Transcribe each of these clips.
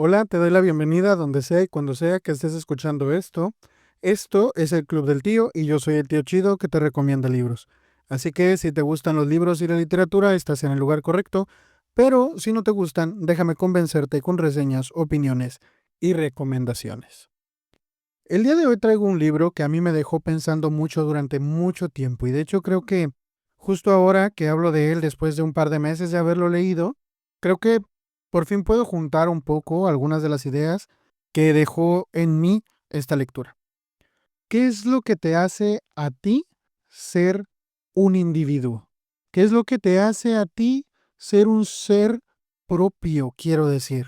Hola, te doy la bienvenida donde sea y cuando sea que estés escuchando esto. Esto es el Club del Tío y yo soy el tío chido que te recomienda libros. Así que si te gustan los libros y la literatura, estás en el lugar correcto, pero si no te gustan, déjame convencerte con reseñas, opiniones y recomendaciones. El día de hoy traigo un libro que a mí me dejó pensando mucho durante mucho tiempo y de hecho creo que justo ahora que hablo de él después de un par de meses de haberlo leído, creo que por fin puedo juntar un poco algunas de las ideas que dejó en mí esta lectura. ¿Qué es lo que te hace a ti ser un individuo? ¿Qué es lo que te hace a ti ser un ser propio, quiero decir?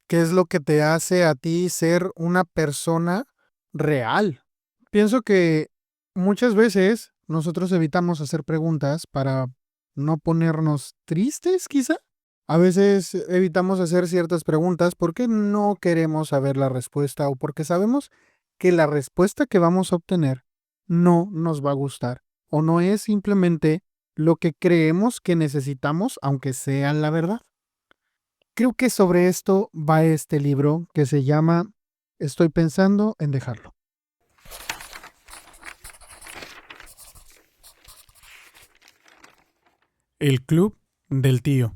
¿Qué es lo que te hace a ti ser una persona real? Pienso que muchas veces nosotros evitamos hacer preguntas para no ponernos tristes, quizá. A veces evitamos hacer ciertas preguntas porque no queremos saber la respuesta o porque sabemos que la respuesta que vamos a obtener no nos va a gustar o no es simplemente lo que creemos que necesitamos, aunque sea la verdad. Creo que sobre esto va este libro que se llama Estoy pensando en dejarlo. El Club del Tío.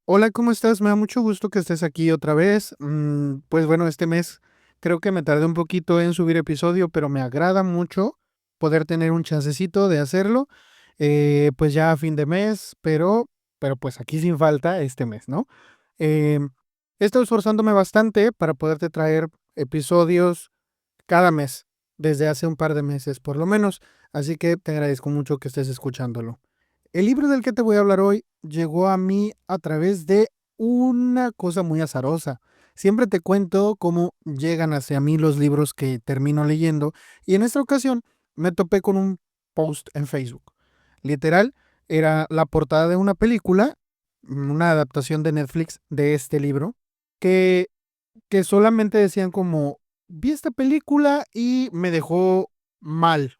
Hola, ¿cómo estás? Me da mucho gusto que estés aquí otra vez. Pues bueno, este mes creo que me tardé un poquito en subir episodio, pero me agrada mucho poder tener un chancecito de hacerlo. Pues ya a fin de mes, pero pues aquí sin falta este mes, ¿no? Eh, He estado esforzándome bastante para poderte traer episodios cada mes, desde hace un par de meses por lo menos, así que te agradezco mucho que estés escuchándolo. El libro del que te voy a hablar hoy llegó a mí a través de una cosa muy azarosa. Siempre te cuento cómo llegan hacia mí los libros que termino leyendo y en esta ocasión me topé con un post en Facebook. Literal, era la portada de una película, una adaptación de Netflix de este libro, que solamente decían como, vi esta película y me dejó mal,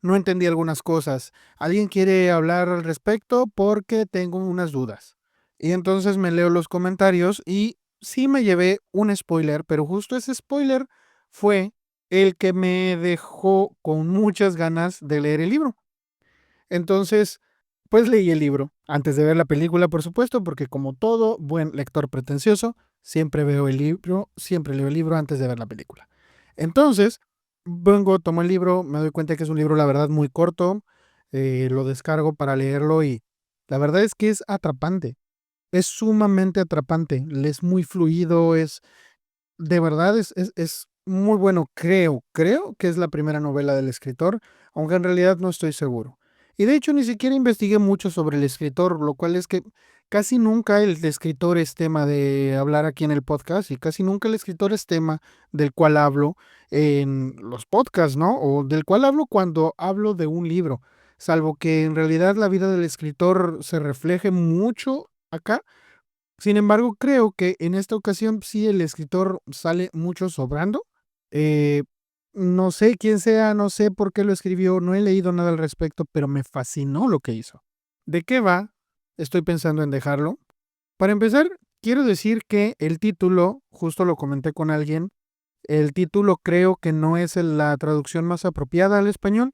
no entendí algunas cosas. ¿Alguien quiere hablar al respecto? Porque tengo unas dudas. Y entonces me leo los comentarios y sí me llevé un spoiler, pero justo ese spoiler fue el que me dejó con muchas ganas de leer el libro. Entonces, pues leí el libro, antes de ver la película, por supuesto, porque como todo buen lector pretencioso, siempre veo el libro, siempre leo el libro antes de ver la película. Entonces, vengo, tomo el libro, me doy cuenta que es un libro, la verdad, muy corto, lo descargo para leerlo y la verdad es que es atrapante, es sumamente atrapante, es muy fluido, de verdad, es muy bueno, creo que es la primera novela del escritor, aunque en realidad no estoy seguro. Y de hecho ni siquiera investigué mucho sobre el escritor, lo cual es que casi nunca el escritor es tema de hablar aquí en el podcast y casi nunca el escritor es tema del cual hablo en los podcasts, ¿no? O del cual hablo cuando hablo de un libro, salvo que en realidad la vida del escritor se refleje mucho acá. Sin embargo, creo que en esta ocasión sí el escritor sale mucho sobrando. Eh, no sé quién sea, no sé por qué lo escribió, no he leído nada al respecto, pero me fascinó lo que hizo. ¿De qué va? Estoy pensando en dejarlo. Para empezar, quiero decir que el título, justo lo comenté con alguien, el título creo que no es la traducción más apropiada al español.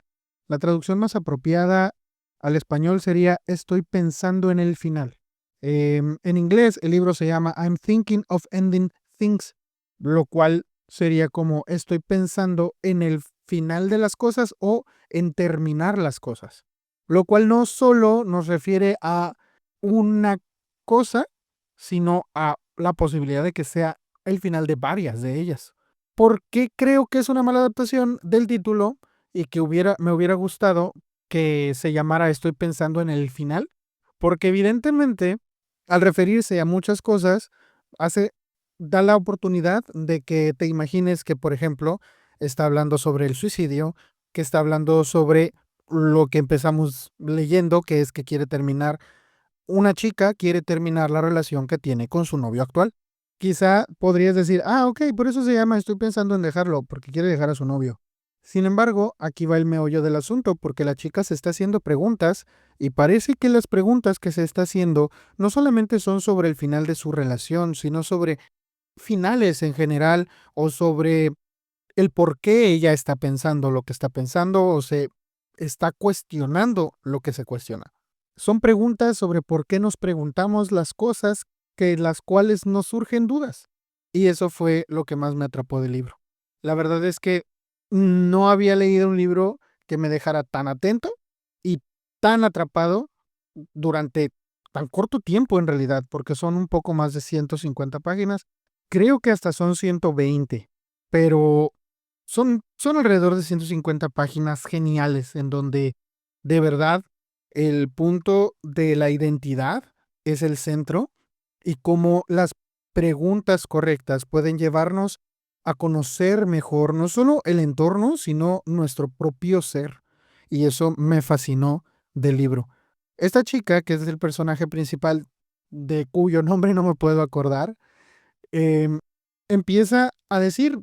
La traducción más apropiada al español sería Estoy pensando en el final. En inglés el libro se llama I'm Thinking of Ending Things, lo cual sería como estoy pensando en el final de las cosas o en terminar las cosas, lo cual no solo nos refiere a una cosa, sino a la posibilidad de que sea el final de varias de ellas. ¿Por qué creo que es una mala adaptación del título y que me hubiera gustado que se llamara Estoy pensando en el final? Porque evidentemente, al referirse a muchas cosas, hace, da la oportunidad de que te imagines que, por ejemplo, está hablando sobre el suicidio, que está hablando sobre lo que empezamos leyendo, que es que una chica quiere terminar la relación que tiene con su novio actual. Quizá podrías decir, ok, por eso se llama Estoy pensando en dejarlo, porque quiere dejar a su novio. Sin embargo, aquí va el meollo del asunto, porque la chica se está haciendo preguntas y parece que las preguntas que se está haciendo no solamente son sobre el final de su relación, sino sobre finales en general o sobre el por qué ella está pensando lo que está pensando o se está cuestionando lo que se cuestiona. Son preguntas sobre por qué nos preguntamos las cosas que las cuales nos surgen dudas. Y eso fue lo que más me atrapó del libro. La verdad es que no había leído un libro que me dejara tan atento y tan atrapado durante tan corto tiempo en realidad, porque son un poco más de 150 páginas. Creo que hasta son 120, pero son alrededor de 150 páginas geniales en donde de verdad el punto de la identidad es el centro y cómo las preguntas correctas pueden llevarnos a conocer mejor no solo el entorno, sino nuestro propio ser. Y eso me fascinó del libro. Esta chica, que es el personaje principal, de cuyo nombre no me puedo acordar, em, empieza a decir,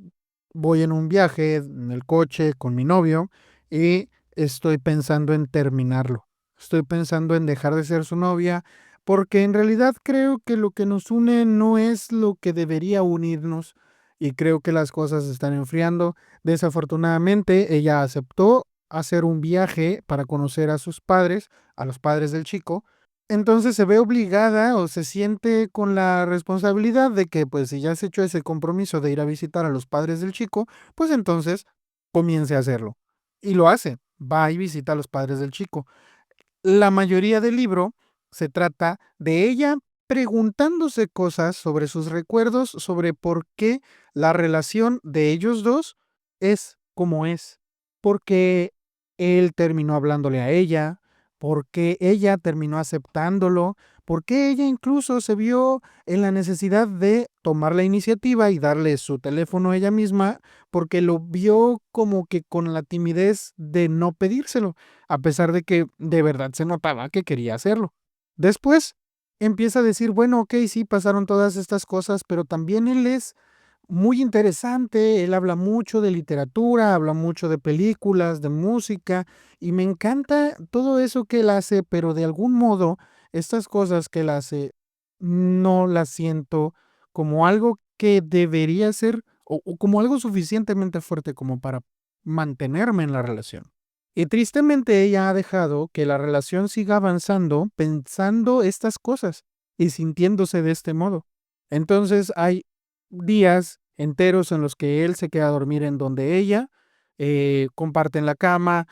voy en un viaje en el coche con mi novio y estoy pensando en terminarlo. Estoy pensando en dejar de ser su novia porque en realidad creo que lo que nos une no es lo que debería unirnos y creo que las cosas se están enfriando. Desafortunadamente, ella aceptó hacer un viaje para conocer a sus padres, a los padres del chico, entonces se ve obligada o se siente con la responsabilidad de que, pues, si ya se echó ese compromiso de ir a visitar a los padres del chico, pues entonces comience a hacerlo. Y lo hace, va y visita a los padres del chico. La mayoría del libro se trata de ella preguntándose cosas sobre sus recuerdos, sobre por qué la relación de ellos dos es como es. Por qué él terminó hablándole a ella, por qué ella terminó aceptándolo, por qué ella incluso se vio en la necesidad de tomar la iniciativa y darle su teléfono a ella misma, porque lo vio como que con la timidez de no pedírselo a pesar de que de verdad se notaba que quería hacerlo. Después empieza a decir, bueno, ok, sí, pasaron todas estas cosas, pero también él es muy interesante, él habla mucho de literatura, habla mucho de películas, de música, y me encanta todo eso que él hace, pero de algún modo estas cosas que él hace no las siento como algo que debería ser o como algo suficientemente fuerte como para mantenerme en la relación. Y tristemente ella ha dejado que la relación siga avanzando pensando estas cosas y sintiéndose de este modo. Entonces hay días enteros en los que él se queda a dormir en donde ella, comparten la cama,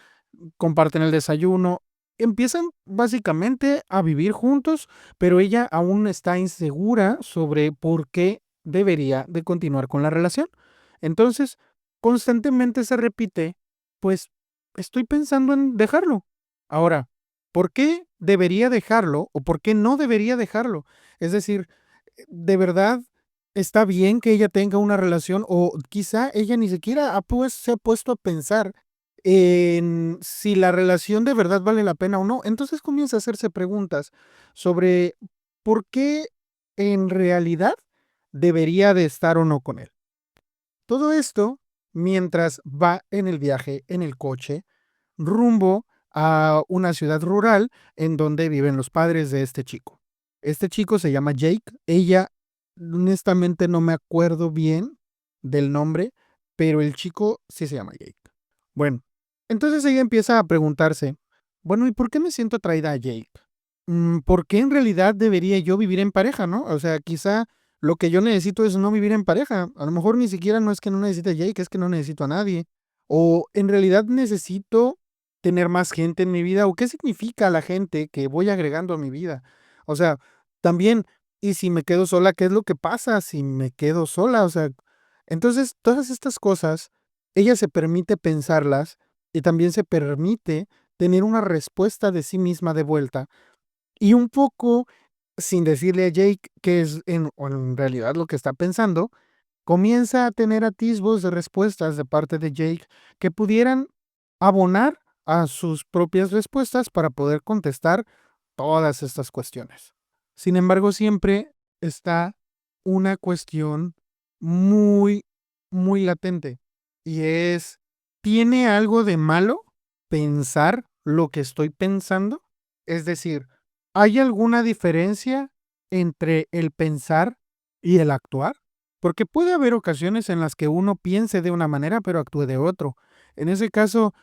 comparten el desayuno, empiezan básicamente a vivir juntos, pero ella aún está insegura sobre por qué debería de continuar con la relación. Entonces, constantemente se repite, pues estoy pensando en dejarlo. Ahora, ¿por qué debería dejarlo o por qué no debería dejarlo? Es decir, ¿de verdad está bien que ella tenga una relación o quizá ella ni siquiera se ha puesto a pensar en si la relación de verdad vale la pena o no? Entonces comienza a hacerse preguntas sobre por qué en realidad debería de estar o no con él. Todo esto mientras va en el viaje, en el coche, rumbo a una ciudad rural en donde viven los padres de este chico. Este chico se llama Jake. Ella, honestamente, no me acuerdo bien del nombre, pero el chico sí se llama Jake. Bueno, entonces ella empieza a preguntarse, bueno, ¿y por qué me siento atraída a Jake? ¿Por qué en realidad debería yo vivir en pareja, no? O sea, quizá lo que yo necesito es no vivir en pareja. A lo mejor ni siquiera no es que no necesite a Jake, es que no necesito a nadie. O en realidad necesito tener más gente en mi vida. ¿O qué significa la gente que voy agregando a mi vida? O sea, también, ¿y si me quedo sola? ¿Qué es lo que pasa si me quedo sola? O sea, entonces todas estas cosas, ella se permite pensarlas y también se permite tener una respuesta de sí misma de vuelta y un poco, sin decirle a Jake que es o en realidad lo que está pensando, comienza a tener atisbos de respuestas de parte de Jake que pudieran abonar a sus propias respuestas para poder contestar todas estas cuestiones. Sin embargo, siempre está una cuestión muy, muy latente y es ¿tiene algo de malo pensar lo que estoy pensando? Es decir, ¿hay alguna diferencia entre el pensar y el actuar? Porque puede haber ocasiones en las que uno piense de una manera pero actúe de otro. En ese caso,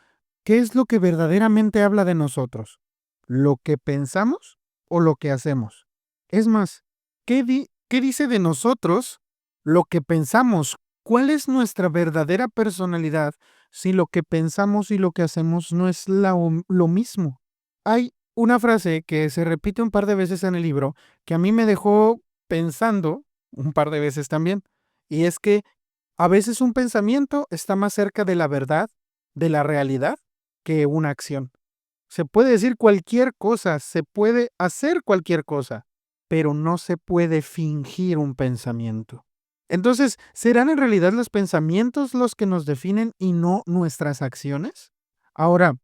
¿qué es lo que verdaderamente habla de nosotros? ¿Lo que pensamos o lo que hacemos? Es más, ¿qué dice de nosotros lo que pensamos? ¿Cuál es nuestra verdadera personalidad si lo que pensamos y lo que hacemos no es lo mismo? Hay una frase que se repite un par de veces en el libro que a mí me dejó pensando un par de veces también, y es que a veces un pensamiento está más cerca de la verdad, de la realidad, que una acción. Se puede decir cualquier cosa, se puede hacer cualquier cosa, pero no se puede fingir un pensamiento. Entonces, ¿serán en realidad los pensamientos los que nos definen y no nuestras acciones? Ahora,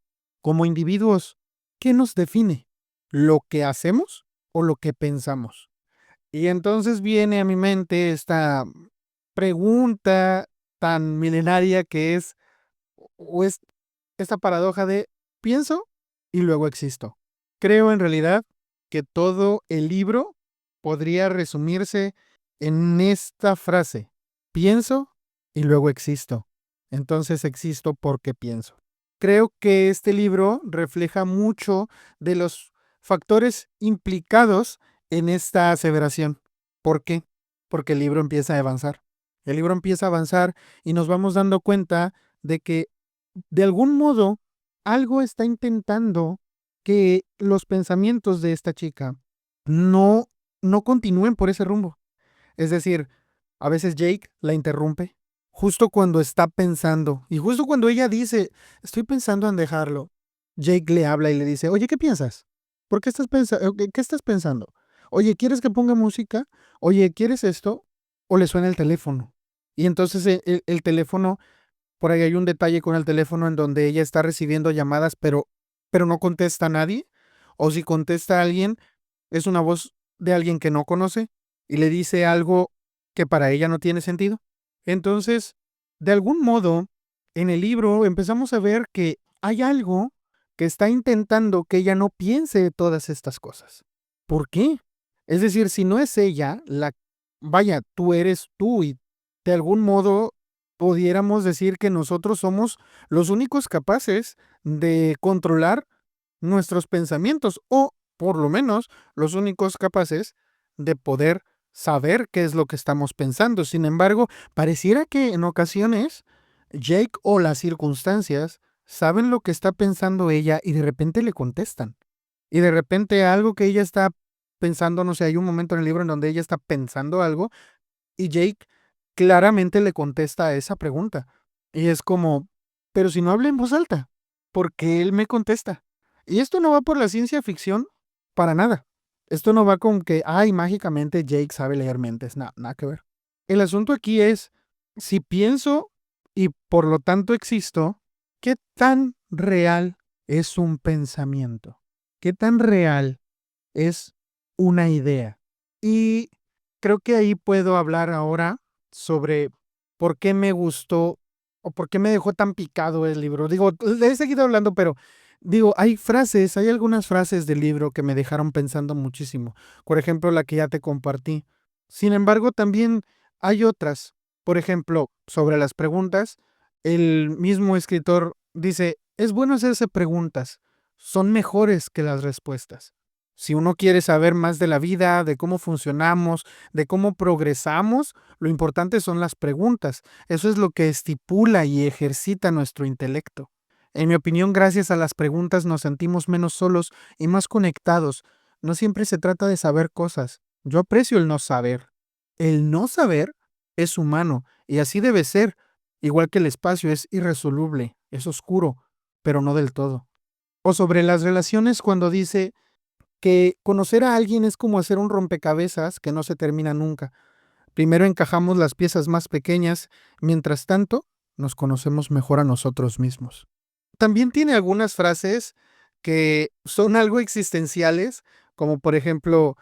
como individuos, ¿qué nos define? ¿Lo que hacemos o lo que pensamos? Y entonces viene a mi mente esta pregunta tan milenaria que es, o es esta paradoja de pienso y luego existo. Creo en realidad que todo el libro podría resumirse en esta frase: pienso y luego existo. Entonces existo porque pienso. Creo que este libro refleja mucho de los factores implicados en esta aseveración. ¿Por qué? Porque el libro empieza a avanzar. El libro empieza a avanzar y nos vamos dando cuenta de que de algún modo algo está intentando que los pensamientos de esta chica no, no continúen por ese rumbo. Es decir, a veces Jake la interrumpe justo cuando está pensando y justo cuando ella dice, estoy pensando en dejarlo. Jake le habla y le dice, oye, ¿qué piensas? ¿Por qué estás pensando? ¿Qué estás pensando? Oye, ¿quieres que ponga música? Oye, ¿quieres esto? O le suena el teléfono. Y entonces el teléfono, por ahí hay un detalle con el teléfono en donde ella está recibiendo llamadas, pero no contesta a nadie. O si contesta a alguien, es una voz de alguien que no conoce y le dice algo que para ella no tiene sentido. Entonces, de algún modo, en el libro empezamos a ver que hay algo que está intentando que ella no piense todas estas cosas. ¿Por qué? Es decir, si no es ella, vaya, tú eres tú y de algún modo pudiéramos decir que nosotros somos los únicos capaces de controlar nuestros pensamientos o por lo menos los únicos capaces de poder saber qué es lo que estamos pensando. Sin embargo, pareciera que en ocasiones Jake o las circunstancias saben lo que está pensando ella y de repente le contestan. Y de repente algo que ella está pensando, no sé, hay un momento en el libro en donde ella está pensando algo y Jake claramente le contesta a esa pregunta. Y es como, pero si no habla en voz alta, ¿por qué él me contesta? Y esto no va por la ciencia ficción para nada. Esto no va con que, ay, mágicamente Jake sabe leer mentes. Nada que ver. El asunto aquí es, si pienso y por lo tanto existo, ¿qué tan real es un pensamiento? ¿Qué tan real es una idea? Y creo que ahí puedo hablar ahora sobre por qué me gustó o por qué me dejó tan picado el libro. Digo, le he seguido hablando, pero digo, hay algunas frases del libro que me dejaron pensando muchísimo. Por ejemplo, la que ya te compartí. Sin embargo, también hay otras. Por ejemplo, sobre las preguntas, el mismo escritor dice, es bueno hacerse preguntas, son mejores que las respuestas. Si uno quiere saber más de la vida, de cómo funcionamos, de cómo progresamos, lo importante son las preguntas. Eso es lo que estipula y ejercita nuestro intelecto. En mi opinión, gracias a las preguntas nos sentimos menos solos y más conectados. No siempre se trata de saber cosas. Yo aprecio el no saber. El no saber es humano y así debe ser. Igual que el espacio es irresoluble, es oscuro, pero no del todo. O sobre las relaciones cuando dice que conocer a alguien es como hacer un rompecabezas que no se termina nunca. Primero encajamos las piezas más pequeñas, mientras tanto nos conocemos mejor a nosotros mismos. También tiene algunas frases que son algo existenciales, como por ejemplo,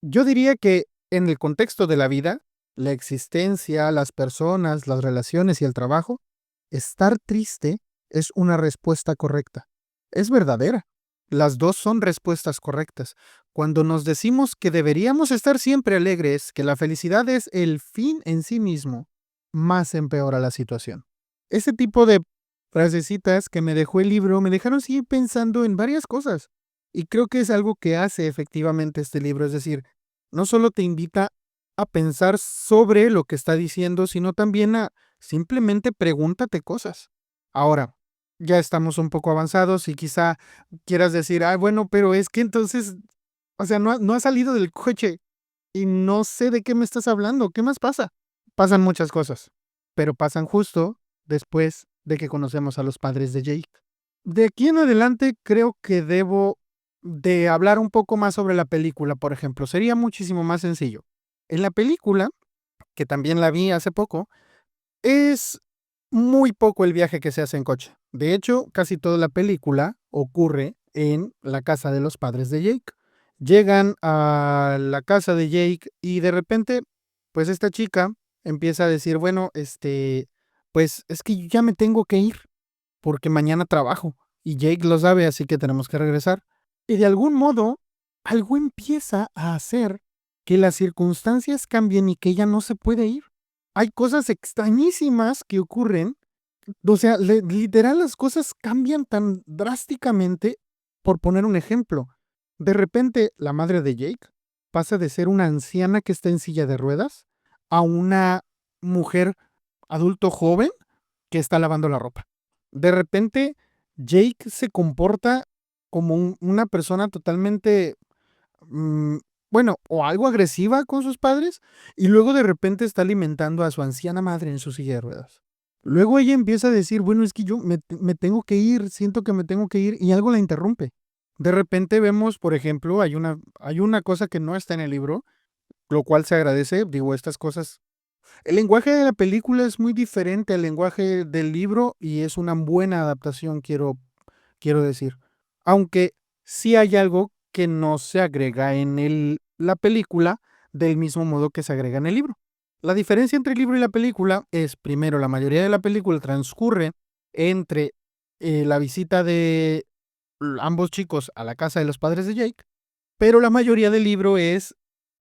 yo diría que en el contexto de la vida, la existencia, las personas, las relaciones y el trabajo, estar triste es una respuesta correcta. Es verdadera. Las dos son respuestas correctas. Cuando nos decimos que deberíamos estar siempre alegres, que la felicidad es el fin en sí mismo, más empeora la situación. Ese tipo de frasecitas que me dejó el libro me dejaron seguir pensando en varias cosas. Y creo que es algo que hace efectivamente este libro. Es decir, no solo te invita a pensar sobre lo que está diciendo, sino también a simplemente pregúntate cosas. Ahora, ya estamos un poco avanzados y quizá quieras decir, bueno, pero es que entonces, o sea, no ha salido del coche y no sé de qué me estás hablando. ¿Qué más pasa? Pasan muchas cosas, pero pasan justo después de que conocemos a los padres de Jake. De aquí en adelante creo que debo de hablar un poco más sobre la película, por ejemplo. Sería muchísimo más sencillo. En la película, que también la vi hace poco, es muy poco el viaje que se hace en coche. De hecho, casi toda la película ocurre en la casa de los padres de Jake. Llegan a la casa de Jake y de repente, pues esta chica empieza a decir, bueno, pues es que yo ya me tengo que ir porque mañana trabajo y Jake lo sabe, así que tenemos que regresar. Y de algún modo, algo empieza a hacer que las circunstancias cambien y que ella no se puede ir. Hay cosas extrañísimas que ocurren, o sea, literal las cosas cambian tan drásticamente. Por poner un ejemplo, de repente la madre de Jake pasa de ser una anciana que está en silla de ruedas a una mujer adulto joven que está lavando la ropa. De repente, Jake se comporta como una persona totalmente, mm, bueno, o algo agresiva con sus padres, y luego de repente está alimentando a su anciana madre en su silla de ruedas. Luego ella empieza a decir, bueno, es que yo me tengo que ir, siento que me tengo que ir, y algo la interrumpe. De repente vemos, por ejemplo, hay una cosa que no está en el libro, lo cual se agradece, digo, estas cosas. El lenguaje de la película es muy diferente al lenguaje del libro y es una buena adaptación, quiero decir. Aunque sí hay algo que no se agrega en la película del mismo modo que se agrega en el libro. La diferencia entre el libro y la película es, primero, la mayoría de la película transcurre entre la visita de ambos chicos a la casa de los padres de Jake, pero la mayoría del libro es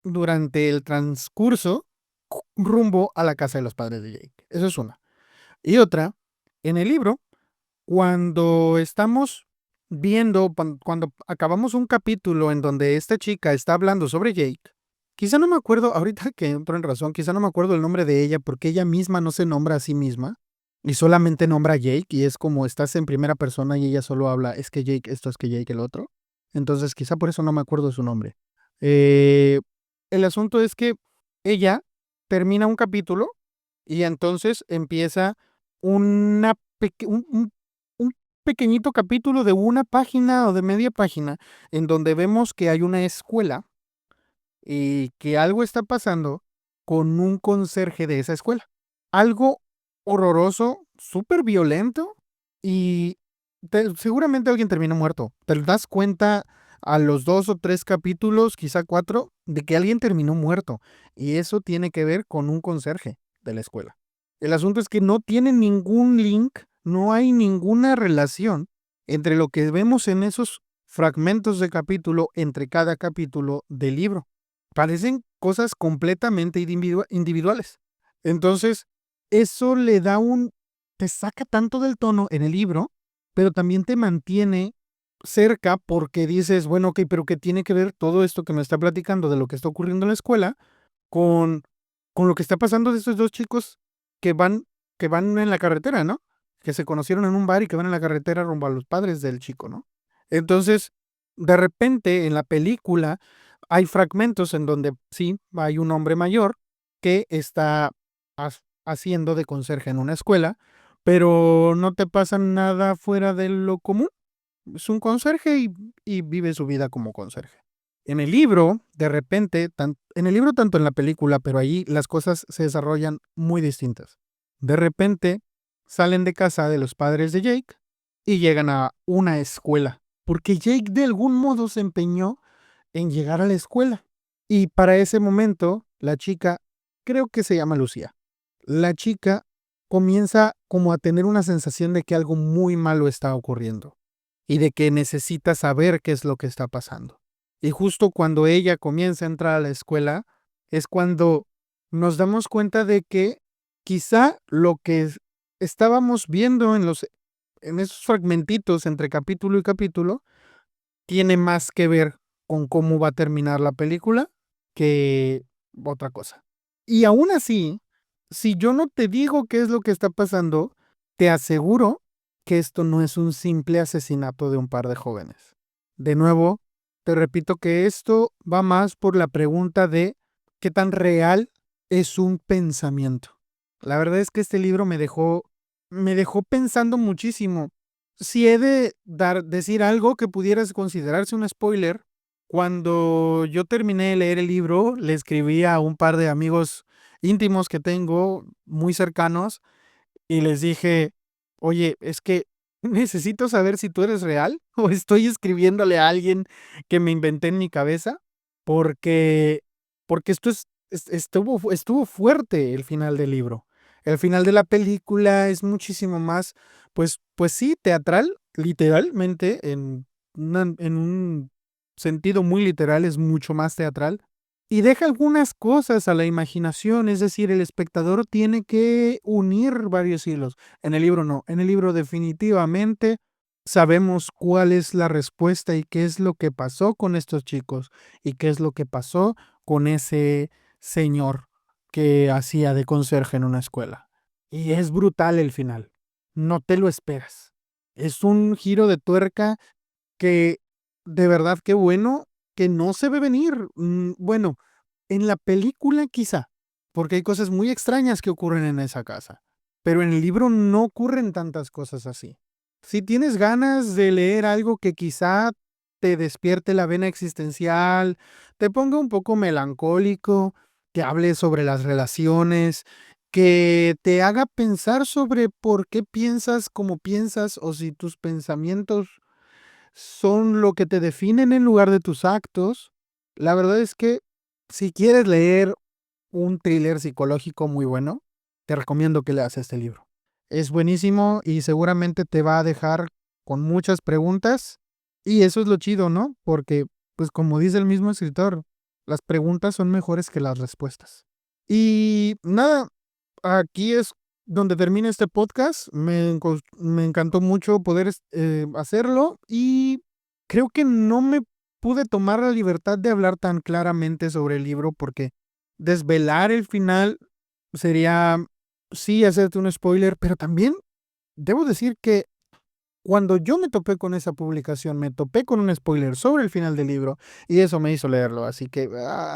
durante el transcurso rumbo a la casa de los padres de Jake. Eso es una. Y otra, en el libro, cuando estamos viendo, cuando acabamos un capítulo en donde esta chica está hablando sobre Jake, quizá no me acuerdo, ahorita que entro en razón, quizá no me acuerdo el nombre de ella porque ella misma no se nombra a sí misma y solamente nombra a Jake y es como estás en primera persona y ella solo habla, es que Jake esto, es que Jake el otro. Entonces quizá por eso no me acuerdo de su nombre. Eh, el asunto es que ella termina un capítulo y entonces empieza una un pequeñito capítulo de una página o de media página en donde vemos que hay una escuela y que algo está pasando con un conserje de esa escuela. Algo horroroso, súper violento y seguramente alguien termina muerto. Te das cuenta a los 2 o 3 capítulos, quizá 4, de que alguien terminó muerto y eso tiene que ver con un conserje de la escuela. El asunto es que no tiene ningún link, no hay ninguna relación entre lo que vemos en esos fragmentos de capítulo entre cada capítulo del libro. Parecen cosas completamente individuales. Entonces, eso le da te saca tanto del tono en el libro, pero también te mantiene cerca porque dices, bueno, ok, pero ¿qué tiene que ver todo esto que me está platicando de lo que está ocurriendo en la escuela con, con lo que está pasando de estos dos chicos que van, que van en la carretera, ¿no? Que se conocieron en un bar y que van en la carretera rumbo a los padres del chico, ¿no? Entonces, de repente en la película hay fragmentos en donde sí, hay un hombre mayor que está haciendo de conserje en una escuela, pero no te pasa nada fuera de lo común. Es un conserje y vive su vida como conserje. En el libro, de repente, en el libro tanto en la película, pero allí las cosas se desarrollan muy distintas. De repente, salen de casa de los padres de Jake y llegan a una escuela, porque Jake de algún modo se empeñó en llegar a la escuela. Y para ese momento, la chica, creo que se llama Lucía, la chica comienza como a tener una sensación de que algo muy malo está ocurriendo y de que necesita saber qué es lo que está pasando. Y justo cuando ella comienza a entrar a la escuela es cuando nos damos cuenta de que quizá lo que estábamos viendo en esos fragmentitos entre capítulo y capítulo tiene más que ver con cómo va a terminar la película que otra cosa. Y aún así, si yo no te digo qué es lo que está pasando, te aseguro que esto no es un simple asesinato de un par de jóvenes. De nuevo, te repito que esto va más por la pregunta de qué tan real es un pensamiento. La verdad es que este libro me dejó pensando muchísimo. Si he de decir algo que pudieras considerarse un spoiler, cuando yo terminé de leer el libro, le escribí a un par de amigos íntimos que tengo, muy cercanos, y les dije, oye, es que necesito saber si tú eres real o estoy escribiéndole a alguien que me inventé en mi cabeza, porque, porque estuvo fuerte el final del libro. El final de la película es muchísimo más, pues sí, teatral, literalmente, en un sentido muy literal, es mucho más teatral y deja algunas cosas a la imaginación, es decir, el espectador tiene que unir varios hilos. En el libro no, en el libro definitivamente sabemos cuál es la respuesta y qué es lo que pasó con estos chicos y qué es lo que pasó con ese señor que hacía de conserje en una escuela. Y es brutal el final, no te lo esperas. Es un giro de tuerca que de verdad qué bueno que no se ve venir. Bueno, en la película quizá, porque hay cosas muy extrañas que ocurren en esa casa, pero en el libro no ocurren tantas cosas así. Si tienes ganas de leer algo que quizá te despierte la vena existencial, te ponga un poco melancólico, que hable sobre las relaciones, que te haga pensar sobre por qué piensas como piensas o si tus pensamientos son lo que te definen en lugar de tus actos. La verdad es que si quieres leer un thriller psicológico muy bueno, te recomiendo que leas este libro. Es buenísimo y seguramente te va a dejar con muchas preguntas y eso es lo chido, ¿no? Porque, pues como dice el mismo escritor, las preguntas son mejores que las respuestas. Y nada, aquí es donde termina este podcast. Me encantó mucho poder hacerlo y creo que no me pude tomar la libertad de hablar tan claramente sobre el libro porque desvelar el final sería, sí, hacerte un spoiler, pero también debo decir que cuando yo me topé con esa publicación, me topé con un spoiler sobre el final del libro y eso me hizo leerlo, así que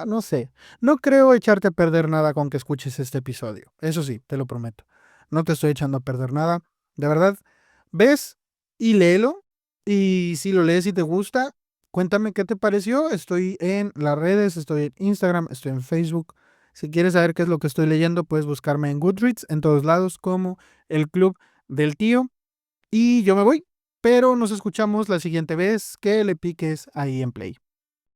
no sé, no creo echarte a perder nada con que escuches este episodio, eso sí, te lo prometo, no te estoy echando a perder nada, de verdad, ves y léelo y si lo lees y te gusta, cuéntame qué te pareció, estoy en las redes, estoy en Instagram, estoy en Facebook, si quieres saber qué es lo que estoy leyendo, puedes buscarme en Goodreads, en todos lados como el Club del Tío. Y yo me voy, pero nos escuchamos la siguiente vez que le piques ahí en play.